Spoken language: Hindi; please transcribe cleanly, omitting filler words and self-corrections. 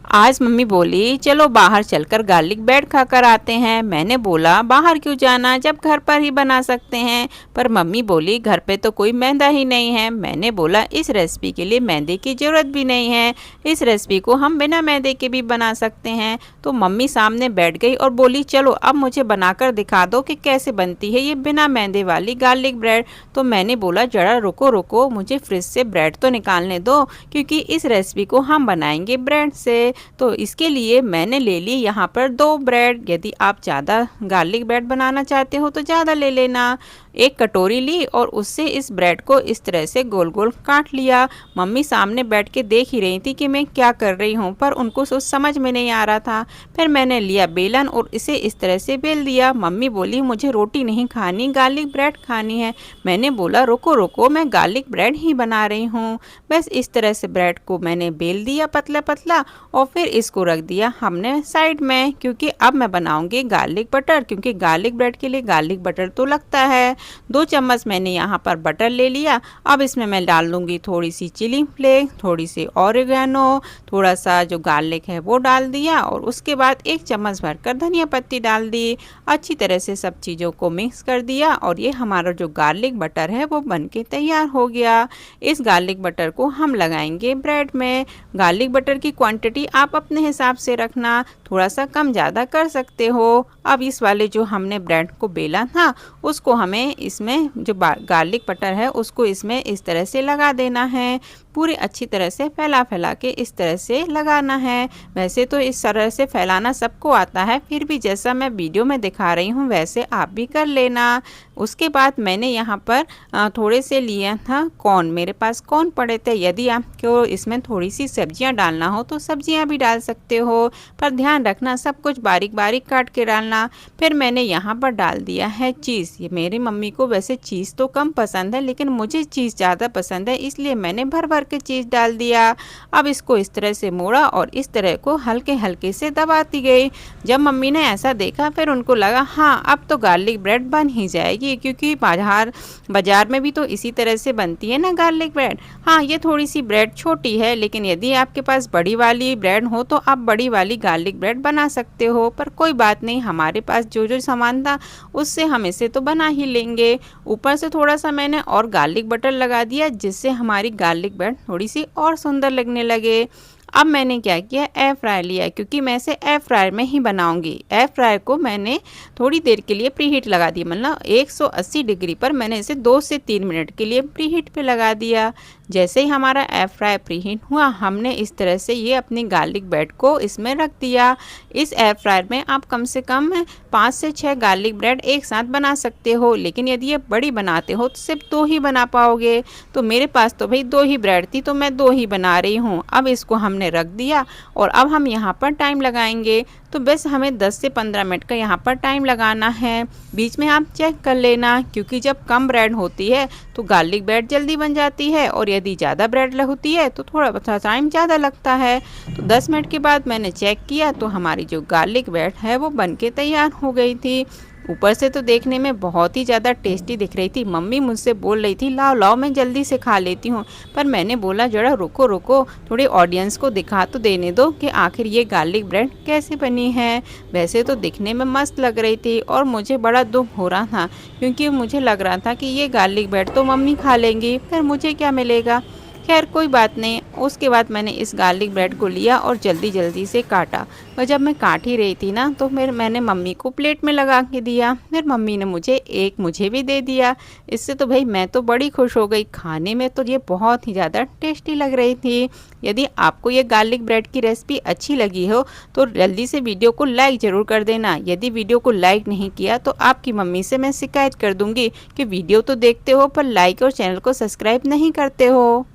आज मम्मी बोली चलो बाहर चलकर गार्लिक ब्रेड खाकर आते हैं। मैंने बोला बाहर क्यों जाना जब घर पर ही बना सकते हैं। पर मम्मी बोली घर पे तो कोई मैदा ही नहीं है। मैंने बोला इस रेसिपी के लिए मैदे की ज़रूरत भी नहीं है, इस रेसिपी को हम बिना मैदे के भी बना सकते हैं। तो मम्मी सामने बैठ गई और बोली चलो अब मुझे बनाकर दिखा दो कि कैसे बनती है ये बिना मैदे वाली गार्लिक ब्रेड। तो मैंने बोला जरा रुको रुको, मुझे फ्रिज से ब्रेड तो निकालने दो, क्योंकि इस रेसिपी को हम बनाएंगे ब्रेड से। तो इसके लिए मैंने ले ली यहाँ पर 2 ब्रेड। यदि आप ज़्यादा गार्लिक ब्रेड बनाना चाहते हो तो ज़्यादा ले लेना। एक कटोरी ली और उससे इस ब्रेड को इस तरह से गोल गोल काट लिया। मम्मी सामने बैठ के देख ही रही थी कि मैं क्या कर रही हूँ, पर उनको कुछ समझ में नहीं आ रहा था। फिर मैंने लिया बेलन और इसे इस तरह से बेल दिया। मम्मी बोली मुझे रोटी नहीं खानी, गार्लिक ब्रेड खानी है। मैंने बोला रुको रुको, मैं गार्लिक ब्रेड ही बना रही हूँ। बस इस तरह से ब्रेड को मैंने बेल दिया पतला पतला और फिर इसको रख दिया हमने साइड में, क्योंकि अब मैं बनाऊंगी गार्लिक बटर, क्योंकि गार्लिक ब्रेड के लिए गार्लिक बटर तो लगता है। 2 चम्मच मैंने यहाँ पर बटर ले लिया। अब इसमें मैं डाल दूंगी थोड़ी सी चिली फ्लेक्स, थोड़ी सी ऑरिगेनो, थोड़ा सा जो गार्लिक है वो डाल दिया और उसके बाद 1 चम्मच भरकर धनिया पत्ती डाल दी। अच्छी तरह से सब चीज़ों को मिक्स कर दिया और ये हमारा जो गार्लिक बटर है वो बनके तैयार हो गया। इस गार्लिक बटर को हम लगाएंगे ब्रेड में। गार्लिक बटर की क्वांटिटी आप अपने हिसाब से रखना, थोड़ा सा कम ज़्यादा कर सकते हो। अब इस वाले जो हमने ब्रेड को बेला था उसको हमें इसमें जो गार्लिक बटर है उसको इसमें इस तरह से लगा देना है। पूरी अच्छी तरह से फैला फैला के इस तरह से लगाना है। वैसे तो इस तरह से फैलाना सबको आता है, फिर भी जैसा मैं वीडियो में दिखा रही हूँ वैसे आप भी कर लेना। उसके बाद मैंने यहाँ पर थोड़े से लिया था कॉर्न, मेरे पास कॉर्न पड़े थे। यदि आपको इसमें थोड़ी सी सब्जियाँ डालना हो तो सब्जियाँ भी डाल सकते हो, पर ध्यान रखना सब कुछ बारीक बारीक काट के डालना। फिर मैंने यहाँ पर डाल दिया है चीज़। ये मेरी मम्मी को वैसे चीज़ तो कम पसंद है, लेकिन मुझे चीज़ ज़्यादा पसंद है, इसलिए मैंने भर भर के चीज़ डाल दिया। अब इसको इस तरह से मोड़ा और इस तरह को हल्के हल्के से दबाती गई। जब मम्मी ने ऐसा देखा फिर उनको लगा हाँ अब तो गार्लिक ब्रेड बन ही जाएगी, क्योंकि बाजार में भी तो इसी तरह से बनती है ना गार्लिक ब्रेड। हाँ ये थोड़ी सी ब्रेड छोटी है, लेकिन यदि आपके पास बड़ी वाली ब्रेड हो तो आप बड़ी वाली गार्लिक ब्रेड बना सकते हो। पर कोई बात नहीं, हमारे पास जो जो सामान था उससे हम इसे तो बना ही लेंगे। ऊपर से थोड़ा सा मैंने और गार्लिक बटर लगा दिया, जिससे हमारी गार्लिक ब्रेड थोड़ी सी और सुंदर लगने लगे। अब मैंने क्या किया, एयर फ्रायर लिया, क्योंकि मैं इसे एयर फ्रायर में ही बनाऊंगी। एयर फ्रायर को मैंने थोड़ी देर के लिए प्रीहीट लगा दी, मतलब 180 डिग्री पर मैंने इसे 2 से 3 मिनट के लिए प्रीहीट पे लगा दिया। जैसे ही हमारा एयर फ्रायर प्रीहीट हुआ हमने इस तरह से ये अपनी गार्लिक ब्रेड को इसमें रख दिया। इस एयर फ्रायर में आप कम से कम 5 से 6 गार्लिक ब्रेड एक साथ बना सकते हो, लेकिन यदि ये बड़ी बनाते हो तो सिर्फ 2 ही बना पाओगे। तो मेरे पास तो भाई 2 ही ब्रेड थी तो मैं 2 ही बना रही हूँ। अब इसको हमने रख दिया और अब हम यहाँ पर टाइम लगाएंगे। तो बस हमें 10 से 15 मिनट का यहाँ पर टाइम लगाना है। बीच में आप चेक कर लेना, क्योंकि जब कम ब्रेड होती है तो गार्लिक ब्रेड जल्दी बन जाती है और यदि ज़्यादा ब्रेड होती है तो थोड़ा टाइम ज़्यादा लगता है। तो 10 मिनट के बाद मैंने चेक किया तो हमारी जो गार्लिक ब्रेड है वो बनके तैयार हो गई थी। ऊपर से तो देखने में बहुत ही ज़्यादा टेस्टी दिख रही थी। मम्मी मुझसे बोल रही थी लाओ लाओ मैं जल्दी से खा लेती हूँ, पर मैंने बोला जरा रुको रुको, थोड़ी ऑडियंस को दिखा तो देने दो कि आखिर ये गार्लिक ब्रेड कैसे बनी है। वैसे तो दिखने में मस्त लग रही थी और मुझे बड़ा दुख हो रहा था, क्योंकि मुझे लग रहा था कि ये गार्लिक ब्रेड तो मम्मी खा लेंगी, फिर मुझे क्या मिलेगा। खैर कोई बात नहीं। उसके बाद मैंने इस गार्लिक ब्रेड को लिया और जल्दी जल्दी से काटा। और जब मैं काट ही रही थी ना तो फिर मैंने मम्मी को प्लेट में लगा के दिया। फिर मम्मी ने मुझे भी दे दिया। इससे तो भाई मैं तो बड़ी खुश हो गई। खाने में तो ये बहुत ही ज़्यादा टेस्टी लग रही थी। यदि आपको ये गार्लिक ब्रेड की रेसिपी अच्छी लगी हो तो जल्दी से वीडियो को लाइक ज़रूर कर देना। यदि वीडियो को लाइक नहीं किया तो आपकी मम्मी से मैं शिकायत कर दूँगी कि वीडियो तो देखते हो पर लाइक और चैनल को सब्सक्राइब नहीं करते हो।